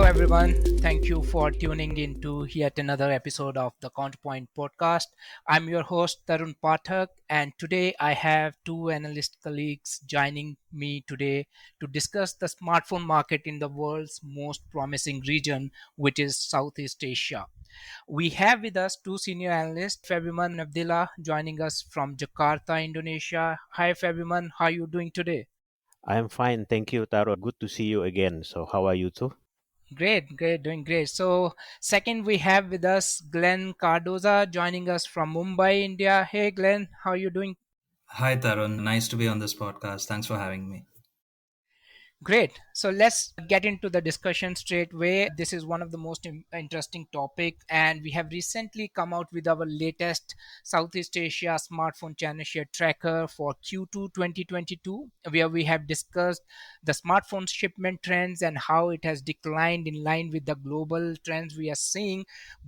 everyone. Thank you for tuning in to yet another episode of the Counterpoint podcast. I'm your host, Tarun Pathak, and today I have two analyst colleagues joining me today to discuss the smartphone market in the world's most promising region, which is Southeast Asia. We have with us two senior analysts, Fabiman Abdillah, joining us from Jakarta, Indonesia. Hi, Fabiman. How are you doing today? I'm fine, thank you, Taro. Good to see you again. So, how are you too? Great, great, doing great. So, second, we have with us Glenn Cardoza joining us from Mumbai, India. Hey, Glenn, how are you doing? Hi, Tarun. Nice to be on this podcast. Thanks for having me. Great. So let's get into the discussion straight away. This is one of the most interesting topic, and we have recently come out with our latest Southeast Asia smartphone channel share tracker for Q2 2022, where we have discussed the smartphone shipment trends and how it has declined in line with the global trends we are seeing.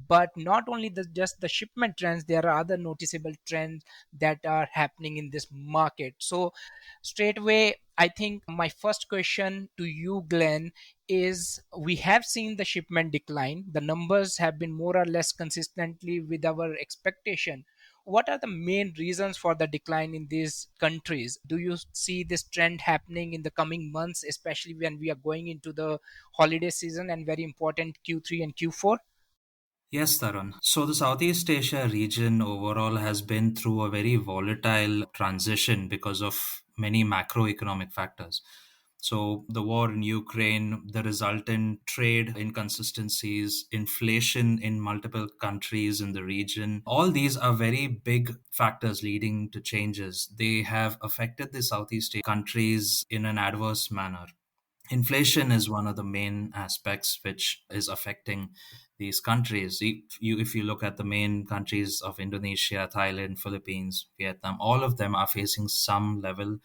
But not only just the shipment trends, there are other noticeable trends that are happening in this market. So straight away, I think my first question to you, Glenn, is we have seen the shipment decline. The numbers have been more or less consistently with our expectation. What are the main reasons for the decline in these countries? Do you see this trend happening in the coming months, especially when we are going into the holiday season and very important Q3 and Q4? Yes, Tarun. So, the Southeast Asia region overall has been through a very volatile transition because of many macroeconomic factors. So, the war in Ukraine, the resultant trade inconsistencies, inflation in multiple countries in the region, all these are very big factors leading to changes. They have affected the Southeast Asian countries in an adverse manner. Inflation is one of the main aspects which is affecting these countries. If you look at the main countries of Indonesia, Thailand, Philippines, Vietnam, all of them are facing some level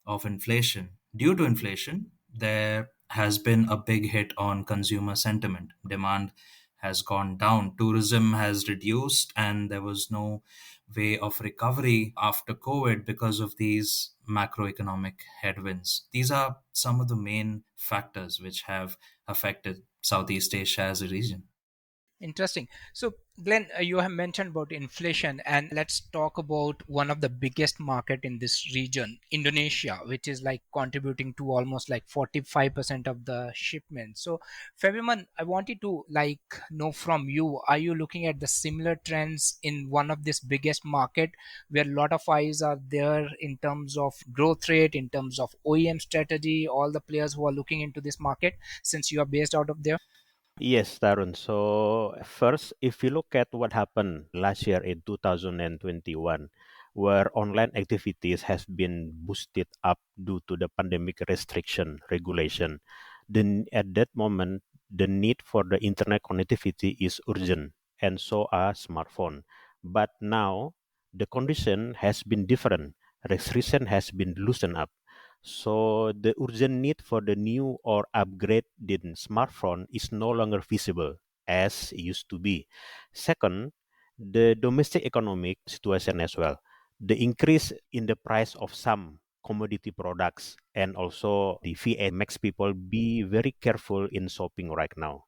of inflation. Due to inflation, there has been a big hit on consumer sentiment. Demand has gone down, tourism has reduced, and there was no way of recovery after COVID because of these macroeconomic headwinds. These are some of the main factors which have affected Southeast Asia as a region. Interesting. So, Glenn, you have mentioned about inflation, and let's talk about one of the biggest market in this region, Indonesia, which is like contributing to almost like 45% of the shipment. So, Fabiman, I wanted to like know from you, are you looking at the similar trends in one of this biggest market where a lot of eyes are there in terms of growth rate, in terms of OEM strategy, all the players who are looking into this market since you are based out of there? Yes, Tarun. So, first, if you look at what happened last year in 2021, where online activities has been boosted up due to the pandemic restriction regulation, then at that moment, the need for the internet connectivity is urgent, and so are smartphone. But now, the condition has been different. Restriction has been loosened up. So the urgent need for the new or upgraded smartphone is no longer visible as it used to be. Second, the domestic economic situation as well. The increase in the price of some commodity products and also the VA makes people be very careful in shopping right now.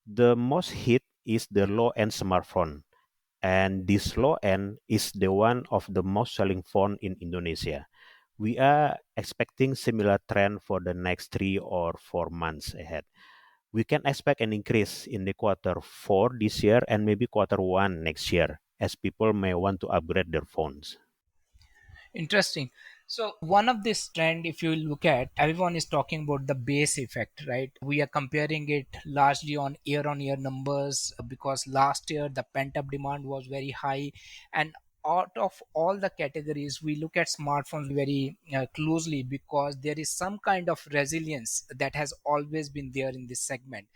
The most hit is the low-end smartphone, and this low-end is the one of the most selling phone in Indonesia. We are expecting similar trend for the next 3 or 4 months ahead. We can expect an increase in the quarter 4 this year and maybe quarter 1 next year as people may want to upgrade their phones. Interesting. So one of this trend, if you look at, everyone is talking about the base effect, right? We are comparing it largely on year numbers because last year the pent up demand was very high, and out of all the categories, we look at smartphones very closely because there is some kind of resilience that has always been there in this segment.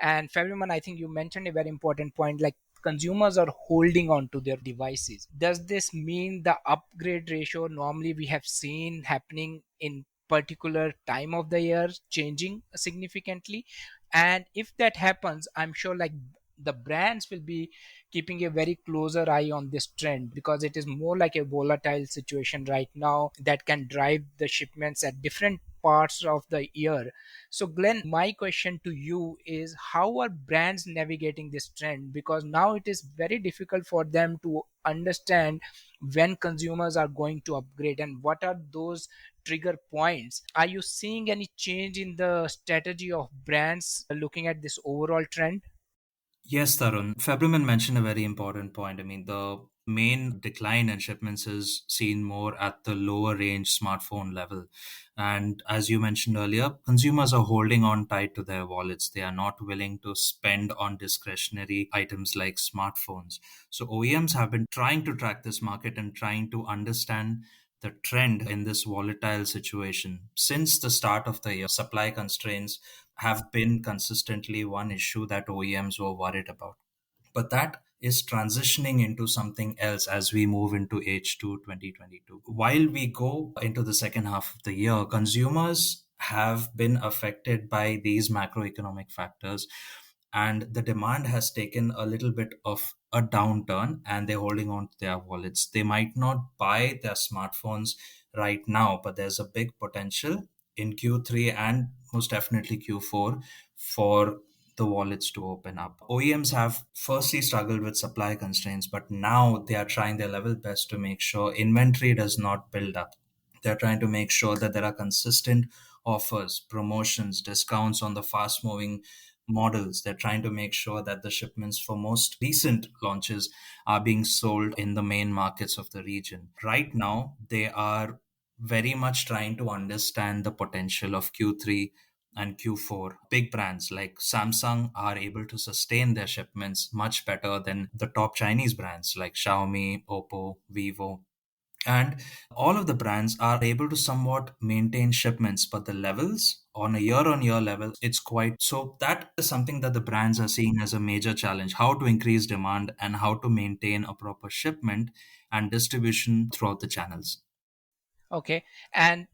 And Fabian, I think you mentioned a very important point, like consumers are holding on to their devices. Does this mean the upgrade ratio normally we have seen happening in particular time of the year changing significantly? And if that happens, I'm sure like the brands will be keeping a very closer eye on this trend because it is more like a volatile situation right now that can drive the shipments at different parts of the year. So Glenn, my question to you is, how are brands navigating this trend? Because now it is very difficult for them to understand when consumers are going to upgrade, and what are those trigger points. Are you seeing any change in the strategy of brands looking at this overall trend? Yes, Tarun. Fabriman mentioned a very important point. I mean, the main decline in shipments is seen more at the lower range smartphone level. And as you mentioned earlier, consumers are holding on tight to their wallets. They are not willing to spend on discretionary items like smartphones. So OEMs have been trying to track this market and trying to understand the trend in this volatile situation. Since the start of the year, supply constraints have been consistently one issue that OEMs were worried about. But that is transitioning into something else as we move into H2 2022. While we go into the second half of the year, consumers have been affected by these macroeconomic factors, and the demand has taken a little bit of a downturn, and they're holding on to their wallets. They might not buy their smartphones right now, but there's a big potential in Q3 and most definitely Q4 for the wallets to open up. OEMs have firstly struggled with supply constraints, but now they are trying their level best to make sure inventory does not build up. They're trying to make sure that there are consistent offers, promotions, discounts on the fast moving models. They're trying to make sure that the shipments for most recent launches are being sold in the main markets of the region. Right now, they are very much trying to understand the potential of Q3 and Q4. Big brands like Samsung are able to sustain their shipments much better than the top Chinese brands like Xiaomi, Oppo, Vivo. And all of the brands are able to somewhat maintain shipments, but the levels on a year on year level, it's quite so. That is something that the brands are seeing as a major challenge: how to increase demand and how to maintain a proper shipment and distribution throughout the channels. Okay. And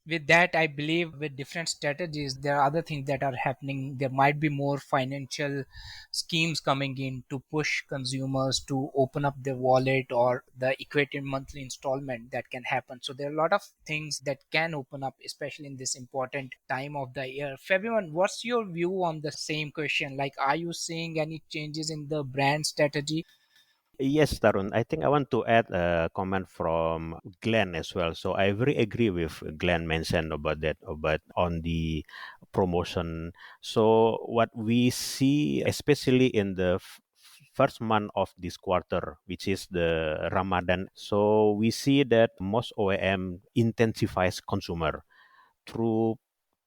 with that, I believe with different strategies, there are other things that are happening. There might be more financial schemes coming in to push consumers to open up their wallet, or the equated monthly installment that can happen. So there are a lot of things that can open up, especially in this important time of the year. Fabian, what's your view on the same question? Like, are you seeing any changes in the brand strategy? Yes, Tarun. I think I want to add a comment from Glenn as well. So I very agree with Glenn mentioned about that, about on the promotion. So what we see, especially in the first month of this quarter, which is the Ramadan, so we see that most OEM intensifies consumer through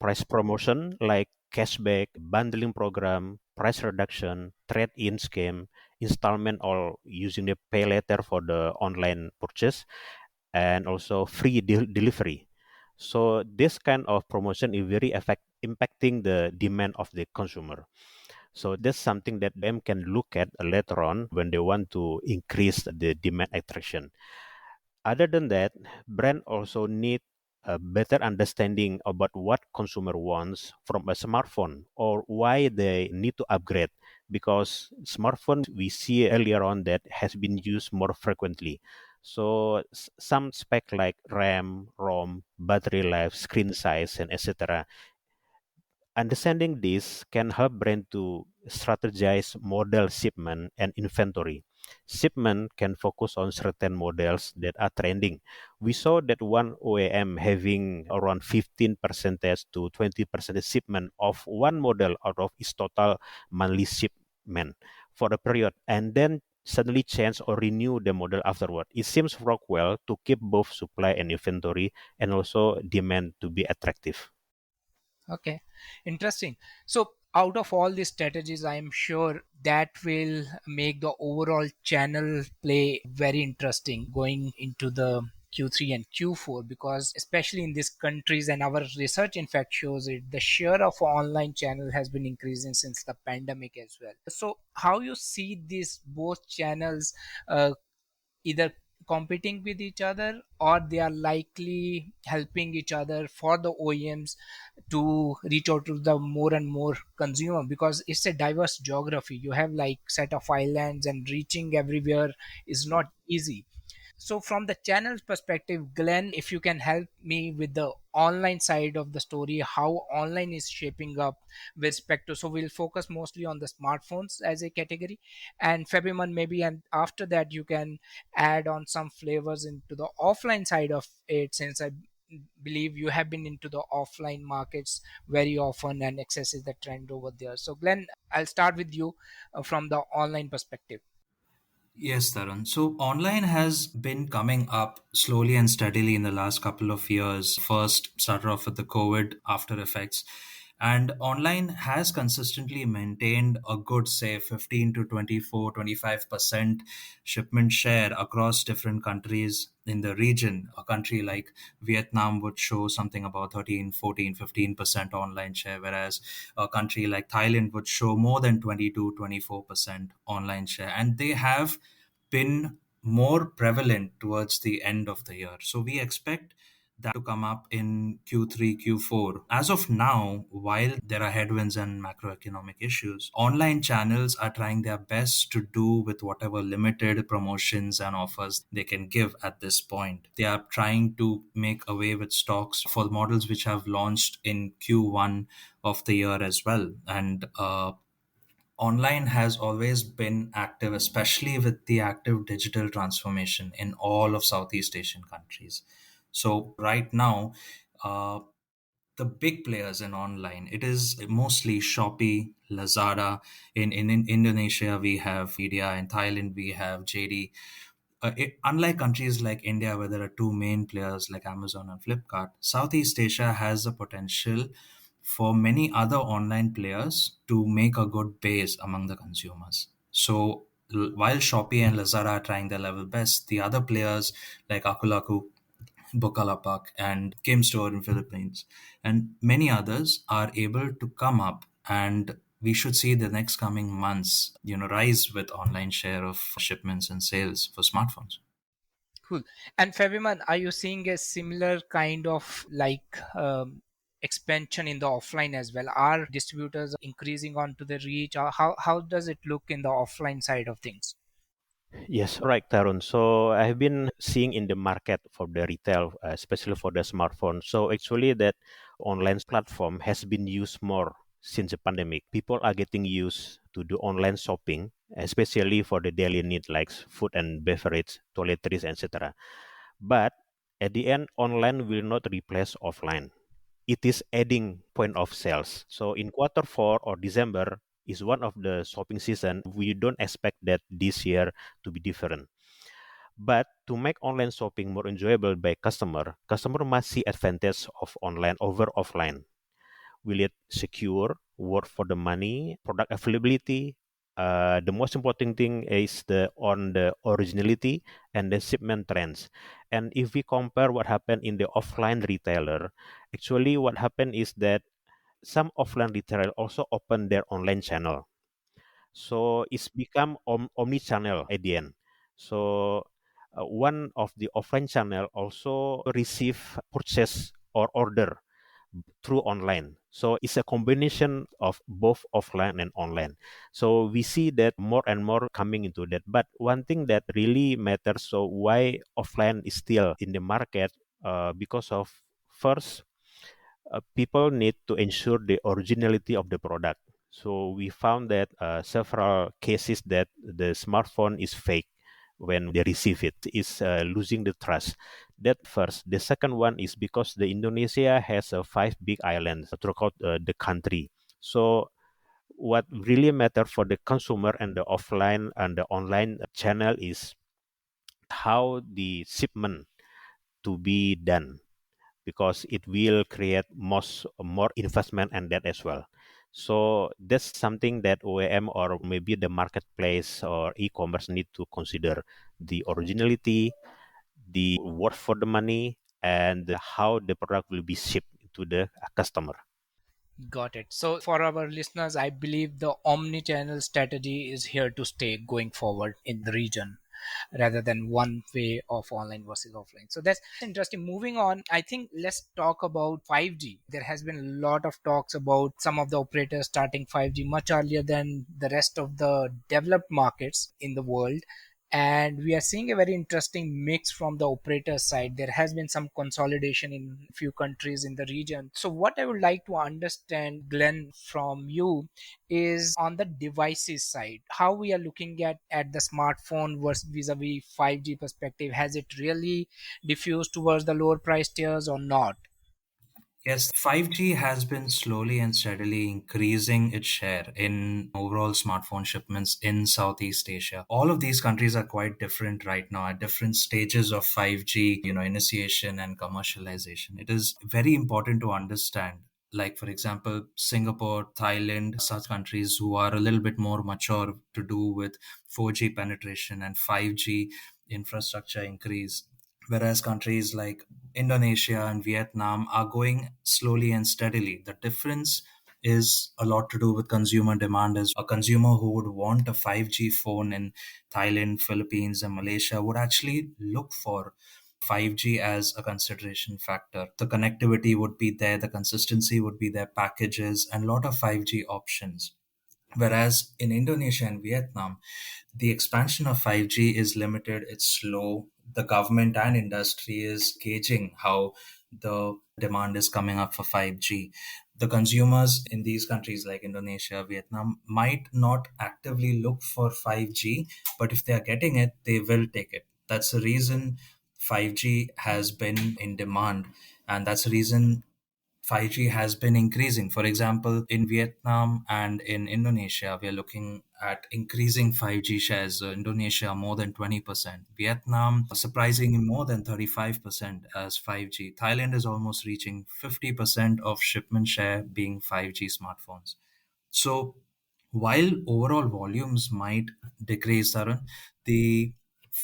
price promotion like cashback, bundling program, price reduction, trade-in scheme, installment, or using the pay later for the online purchase, and also free delivery. So this kind of promotion is very impacting the demand of the consumer. So that's something that them can look at later on when they want to increase the demand attraction. Other than that, brand also need a better understanding about what consumer wants from a smartphone or why they need to upgrade, because smartphone we see earlier on that has been used more frequently. So some spec like RAM, ROM, battery life, screen size, and etc. Understanding this can help brand to strategize model shipment and inventory. Shipment can focus on certain models that are trending. We saw that one OEM having around 15% to 20% shipment of one model out of its total monthly shipment for a period, and then suddenly change or renew the model afterward. It seems work well to keep both supply and inventory and also demand to be attractive. Okay, interesting. So, out of all these strategies, I am sure that will make the overall channel play very interesting going into the Q3 and Q4, because especially in these countries, and our research in fact shows it, the share of online channel has been increasing since the pandemic as well. So how you see these both channels uh, either competing with each other, or they are likely helping each other for the OEMs to reach out to the more and more consumer, because it's a diverse geography. You have like set of islands, and reaching everywhere is not easy. So from the channel's perspective, Glenn, if you can help me with the online side of the story, how online is shaping up with respect to, so we'll focus mostly on the smartphones as a category, and February maybe, and after that you can add on some flavors into the offline side of it, since I believe you have been into the offline markets very often and access is the trend over there. So Glenn, I'll start with you from the online perspective. Yes, Tarun. So online has been coming up slowly and steadily in the last couple of years. First, started off with the COVID after effects. And online has consistently maintained a good, say, 15 to 24, 25% shipment share across different countries in the region. A country like Vietnam would show something about 13, 14, 15% online share, whereas a country like Thailand would show more than 22, 24% online share. And they have been more prevalent towards the end of the year. So we expect that to come up in Q3, Q4. As of now, while there are headwinds and macroeconomic issues, online channels are trying their best to do with whatever limited promotions and offers they can give at this point. They are trying to make away with stocks for models which have launched in Q1 of the year as well. And online has always been active, especially with the active digital transformation in all of Southeast Asian countries. So, right now, uh, the big players in online, it is mostly Shopee, Lazada. In Indonesia, we have Media. In Thailand, we have JD. Unlike countries like India, where there are two main players like Amazon and Flipkart, Southeast Asia has the potential for many other online players to make a good base among the consumers. So while Shopee and Lazada are trying their level best, the other players like Akulaku, Bukalapak, and Kim Store in Philippines, and many others are able to come up, and we should see the next coming months, rise with online share of shipments and sales for smartphones. Cool. And Fabiman, are you seeing a similar kind of expansion in the offline as well? Are distributors increasing onto the reach? Or how does it look in the offline side of things? Yes, right, Tarun. So I've been seeing in the market for the retail, especially for the smartphone. So actually, that online platform has been used more since the pandemic. People are getting used to do online shopping, especially for the daily need like food and beverage, toiletries, etc. But at the end, online will not replace offline. It is adding point of sales. So in quarter four or December is one of the shopping season. We don't expect that this year to be different. But to make online shopping more enjoyable by customer must see advantage of online over offline. Will it secure, worth for the money, product availability? The most important thing is the on the originality and the shipment trends. And if we compare what happened in the offline retailer, actually what happened is that some offline retailer also open their online channel. So it's become omni-channel at the end. So one of the offline channel also receive purchase or order through online. So it's a combination of both offline and online. So we see that more and more coming into that. But one thing that really matters, so why offline is still in the market, because of first, people need to ensure the originality of the product. So we found that several cases that the smartphone is fake when they receive it is losing the trust. That first. The second one is because the Indonesia has five big islands throughout the country. So what really matter for the consumer and the offline and the online channel is how the shipment to be done, because it will create more investment and that as well. So that's something that OEM or maybe the marketplace or e-commerce need to consider: the originality, the worth for the money, and how the product will be shipped to the customer. Got it. So for our listeners, I believe the omni-channel strategy is here to stay going forward in the region, rather than one way of online versus offline. So that's interesting. Moving on, I think let's talk about 5G. There has been a lot of talks about some of the operators starting 5G much earlier than the rest of the developed markets in the world. and we are seeing a very interesting mix from the operator side. There has been some consolidation in few countries in the region. So what I would like to understand, Glenn, from you is on the devices side, how we are looking at the smartphone versus vis-a-vis 5G perspective. Has it really diffused towards the lower price tiers or not? Yes, 5G has been slowly and steadily increasing its share in overall smartphone shipments in Southeast Asia. All of these countries are quite different right now at different stages of 5G, initiation and commercialization. It is very important to understand, like for example Singapore, Thailand, such countries who are a little bit more mature to do with 4G penetration and 5G infrastructure increase, whereas countries like Indonesia and Vietnam are going slowly and steadily. The difference is a lot to do with consumer demand. As a consumer who would want a 5G phone in Thailand, Philippines, and Malaysia would actually look for 5G as a consideration factor. The connectivity would be there, the consistency would be there, packages, and a lot of 5G options. Whereas in Indonesia and Vietnam, the expansion of 5G is limited, it's slow. The government and industry is gauging how the demand is coming up for 5G. The consumers in these countries like Indonesia, Vietnam might not actively look for 5G, but if they are getting it, they will take it. That's the reason 5G has been in demand, and that's the reason 5G has been increasing. For example, in Vietnam and in Indonesia, we are looking at increasing 5G shares. Indonesia more than 20%. Vietnam surprisingly more than 35% as 5G. Thailand is almost reaching 50% of shipment share being 5G smartphones. So while overall volumes might decrease, Tarun, the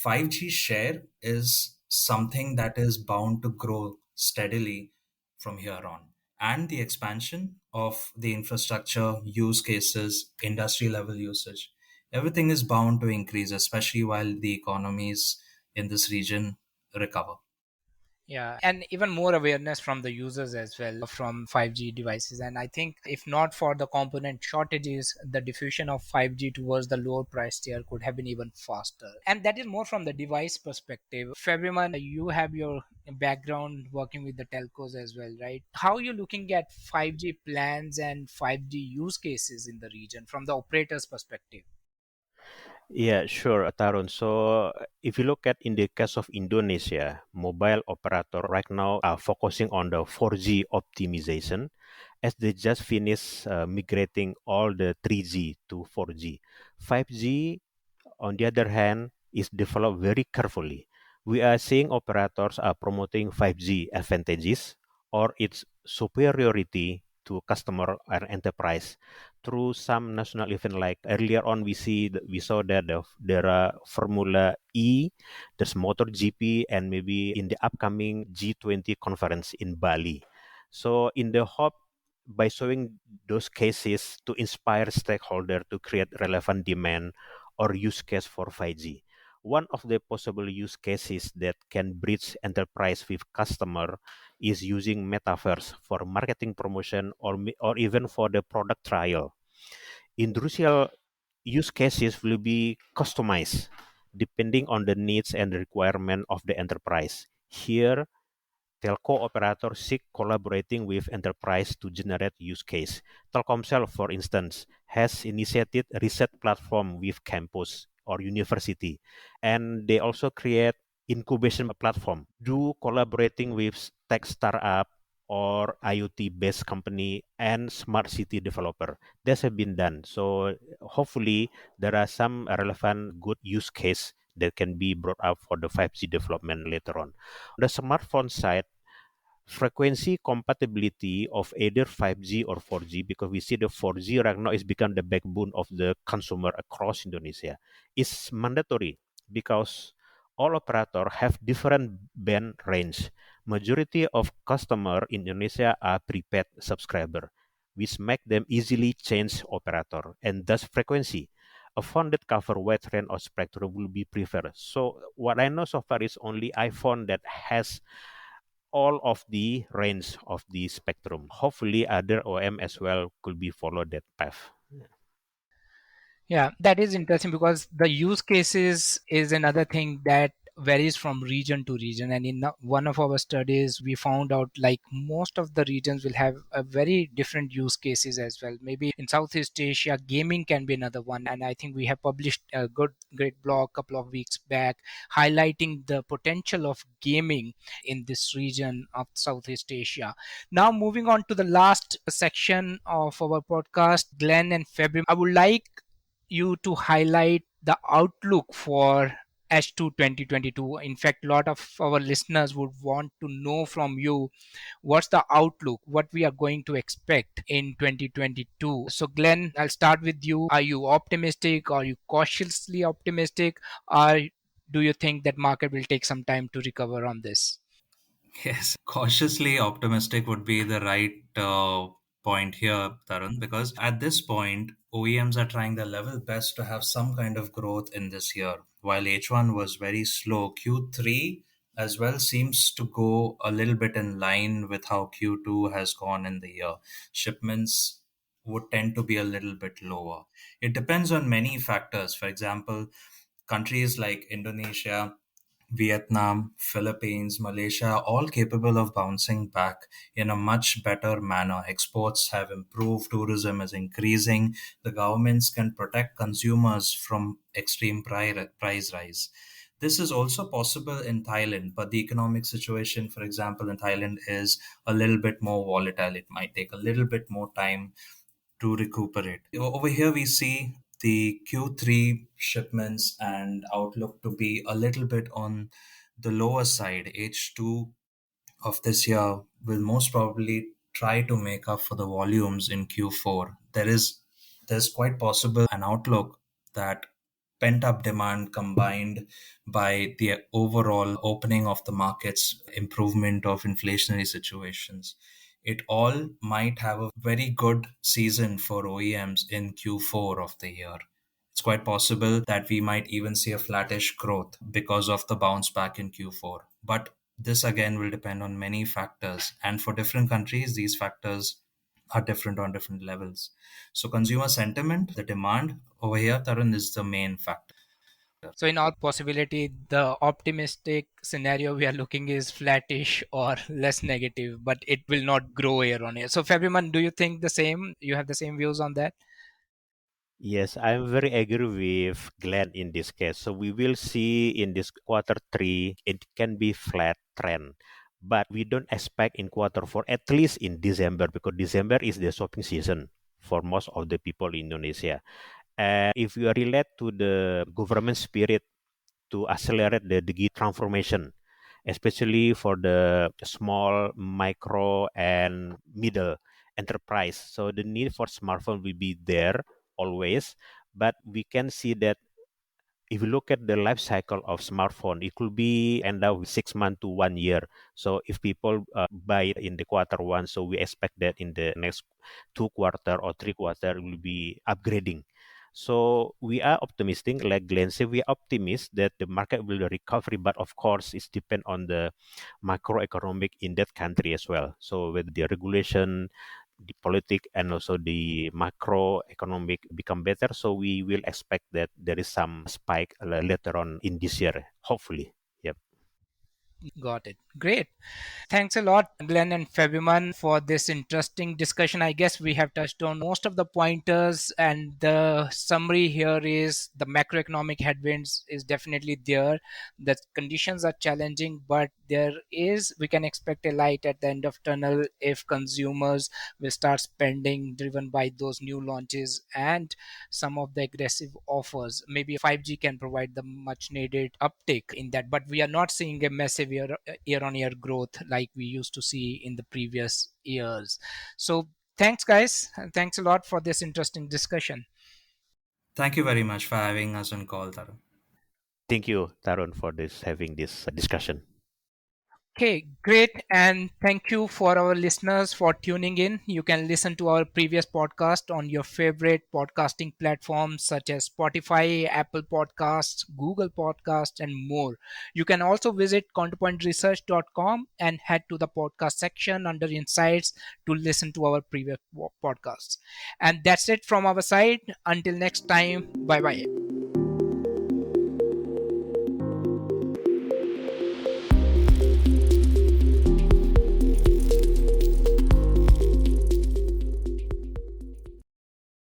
5G share is something that is bound to grow steadily from here on. And the expansion of the infrastructure, use cases, industry level usage, everything is bound to increase, especially while the economies in this region recover. Yeah, and even more awareness from the users as well from 5G devices. And I think if not for the component shortages, the diffusion of 5G towards the lower price tier could have been even faster. And that is more from the device perspective. Februman, you have your background working with the telcos as well, right? How are you looking at 5G plans and 5G use cases in the region from the operator's perspective? Yeah, sure, Tarun. So if you look at in the case of Indonesia, mobile operator right now are focusing on the 4G optimization as they just finished migrating all the 3G to 4G. 5G, on the other hand, is developed very carefully. We are seeing operators are promoting 5G advantages or its superiority to customer or enterprise through some national event. Like earlier on, we saw that there are Formula E, there's MotoGP, and maybe in the upcoming G20 conference in Bali. So in the hope by showing those cases to inspire stakeholder to create relevant demand or use case for 5G. One of the possible use cases that can bridge enterprise with customer is using metaverse for marketing promotion or even for the product trial. Industrial use cases will be customized depending on the needs and requirement of the enterprise. Here, telco operators seek collaborating with enterprise to generate use case. Telkomsel, for instance, has initiated a research platform with campus or university, and they also create incubation platform. Do collaborating with tech startup or IoT-based company and smart city developer. This have been done. So hopefully there are some relevant good use case that can be brought up for the 5G development later on. On the smartphone side, frequency compatibility of either 5G or 4G, because we see the 4G right now is become the backbone of the consumer across Indonesia, is mandatory because all operator have different band range. Majority of customer in Indonesia are prepaid subscriber, which make them easily change operator and thus frequency. A phone that cover wide range of spectrum will be preferred. So what I know so far is only iPhone that has all of the range of the spectrum. Hopefully, other OEM as well could be follow that path. Yeah, that is interesting because the use cases is another thing that varies from region to region. And in one of our studies, we found out like most of the regions will have a very different use cases as well. Maybe in Southeast Asia, gaming can be another one. And I think we have published a great blog a couple of weeks back highlighting the potential of gaming in this region of Southeast Asia. Now, moving on to the last section of our podcast, Glenn and February, I would like you to highlight the outlook for H2 2022. In fact, a lot of our listeners would want to know from you what's the outlook, what we are going to expect in 2022. So, Glenn, I'll start with you. Are you optimistic? Are you cautiously optimistic? Or do you think that market will take some time to recover on this? Yes, cautiously optimistic would be the right point here, Tarun, because at this point, OEMs are trying their level best to have some kind of growth in this year. While H1 was very slow, Q3 as well seems to go a little bit in line with how Q2 has gone in the year. Shipments would tend to be a little bit lower. It depends on many factors. For example, countries like Indonesia, Vietnam, Philippines, Malaysia, all capable of bouncing back in a much better manner. Exports have improved, tourism is increasing, the governments can protect consumers from extreme price rise. This is also possible in Thailand, but the economic situation, for example, in Thailand is a little bit more volatile. It might take a little bit more time to recuperate. Over here, we see the Q3 shipments and outlook to be a little bit on the lower side. H2 of this year will most probably try to make up for the volumes in Q4. There's quite possible an outlook that pent up demand combined by the overall opening of the markets, improvement of inflationary situations. It all might have a very good season for OEMs in Q4 of the year. It's quite possible that we might even see a flattish growth because of the bounce back in Q4. But this again will depend on many factors. And for different countries, these factors are different on different levels. So, consumer sentiment, the demand over here, Tarun, is the main factor. So, in all possibility, the optimistic scenario we are looking is flattish or less negative, but it will not grow year on year. So, Fabian, do you think the same? You have the same views on that? Yes, I'm very agree with Glenn in this case. So we will see in this quarter three, it can be flat trend. But we don't expect in quarter four, at least in December, because December is the shopping season for most of the people in Indonesia. And if you relate to the government spirit to accelerate the digital transformation, especially for the small, micro, and middle enterprise. So the need for smartphone will be there always, but we can see that if you look at the life cycle of smartphone, it could be end up with 6 months to 1 year. So if people buy it in the quarter one, so we expect that in the next 2 quarter or 3 quarter will be upgrading. So we are optimistic, like Glenn said, we are optimistic that the market will recover, but of course it's depend on the macroeconomic in that country as well. So with the regulation, the politic and also the macroeconomic become better. So we will expect that there is some spike later on in this year, hopefully. Yep. Got it. Great. Thanks a lot, Glenn and Fabian, for this interesting discussion. I guess we have touched on most of the pointers, and the summary here is the macroeconomic headwinds is definitely there. The conditions are challenging, but we can expect a light at the end of tunnel if consumers will start spending driven by those new launches and some of the aggressive offers. Maybe 5G can provide the much needed uptick in that, but we are not seeing a massive year on year growth like we used to see in the previous years. So, thanks, guys. And thanks a lot for this interesting discussion. Thank you very much for having us on call, Tarun. Thank you, Tarun, for this having this discussion. Okay, great. And thank you for our listeners for tuning in. You can listen to our previous podcast on your favorite podcasting platforms such as Spotify, Apple Podcasts, Google Podcasts, and more. You can also visit counterpointresearch.com and head to the podcast section under Insights to listen to our previous podcasts. And that's it from our side. Until next time, bye bye.